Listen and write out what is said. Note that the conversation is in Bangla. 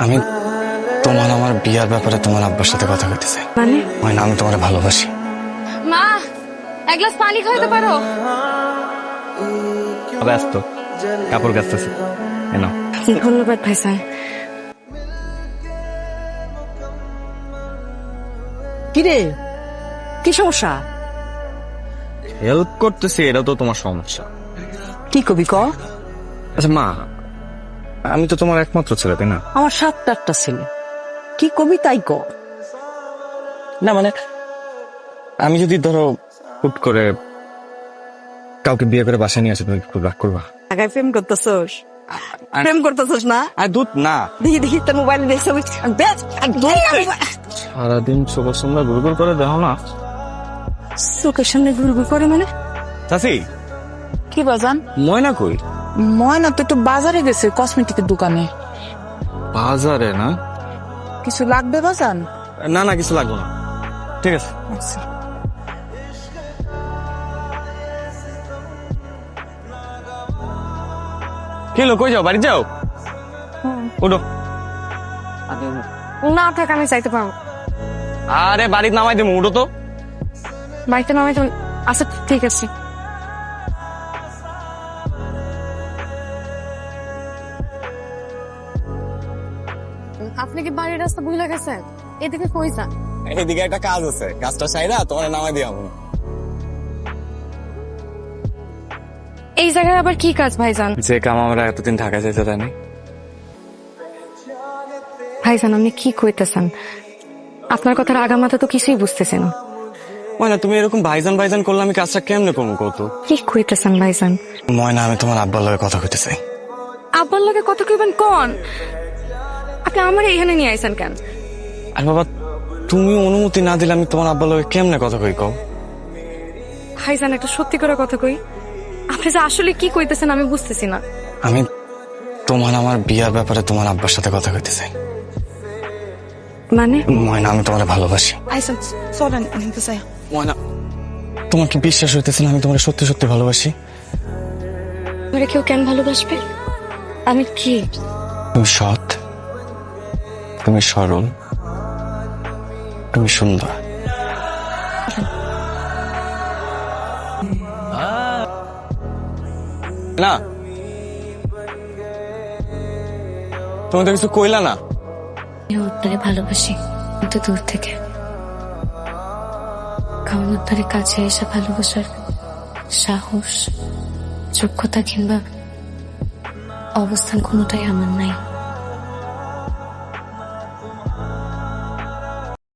আমি তোমার আমার বিয়ার ব্যাপারে তোমার আব্বার সাথে কথা কইতে চাই। মানে আমি তোমারে ভালোবাসি। মা, এক গ্লাস পানি খাইতে পারো? ব্যস্ত, কাপড় কাচতেছি। ধন্যবাদ ভাইজান। কিরে, কি সমস্যা? হেল্প করতেছি, এটা তো তোমার সমস্যা। কি কবি ক? আচ্ছা মা, আমি তো তোমার একমাত্র ছেলে, তাই না? আমার 7-8টা ছেলে, কি কবি তাই ক। না মানে আমি যদি ধরো হুট করে কাউকে বিয়ে করে বাসায় নিয়ে আসে, তুমি খুব রাগ করবা? আগায় প্রেম করতেছস? প্রেম করতেছস না? আর দুধ না, দেখি দেখি তোর মোবাইলে দেখছ। সারাদিন সবার সঙ্গে গুরগুর করে দেখো না। চোখের সামনে ঘুরঘুর করে মানে? চাচি, কি বাজান? ময়না কই? ময়না তো একটু বাজারে গেছে, কসমেটিকের দোকানে। বাজারে না? কিছু লাগবে বাজান? না না, কিছু লাগবে না, ঠিক আছে। আচ্ছা। কি হলো, কই যাও? বাড়ি যাও, উঠো। না থাক, আমি চাইতে পারবো। আরে বাড়িতে নামাই দেবো, উঠো তো। বাড়িতে নামাই তো। আচ্ছা ঠিক আছে। আপনি কি বাড়ির রাস্তা ভুলে গেছেন? এদিকে কই যান? এদিকে একটা কাজ আছে, কাজটা সাইরা তোমার নামাই দিয়ে আমি। এই জায়গায় আবার কি কাজ ভাইজান? যে কাম আমরা এতদিন ঢাকা যেতে জানি। ভাইজান আপনি কি কইতেছেন? আপনার কথার আগামাথা তো কিছুই বুঝতেছি না। ময়না, তুমি এরকম ভাইজান ভাইজান করলে আমি কাজটা কেমনে করবো কত? কি কইতেছেন ভাইজান? ময়না, আমি তোমার আব্বার লগে কথা কইতে চাই। আব্বার লগে কথা কইবেন কোন? আপনি আমার এখানে নিয়ে আইছেন কেন? আর বাবা, তুমি অনুমতি না দিলে আমি তোমার আব্বার লগে কেমনে কথা কই কও? ভাইজান একটা সত্যি করে কথা কই, আপনি যে আসলে কি কইতেছেন আমি বুঝতেছি না। আমি তোমার আমার বিয়ার ব্যাপারে তোমার আব্বার সাথে কথা কইতে চাই। মানে? ময়না, আমি তোমার ভালোবাসি। আইসন চলেন নিতে চাই। ময়না, তোমার কি বিশ্বাস হইতেছে না আমি তোমার সত্যি সত্যি ভালোবাসি? আমারে কেউ কেন ভালোবাসবে? আমি কি? তুমি সৎ, তুমি সরল, তুমি সুন্দর। না, তুমি তো কিছু কইলা না। আমি আপনারে ভালোবাসি, কিন্তু দূর থেকে। কারণ আপনারে কাছে এসে ভালোবাসার সাহস, যোগ্যতা কিংবা অবস্থান কোনোটাই আমার নাই।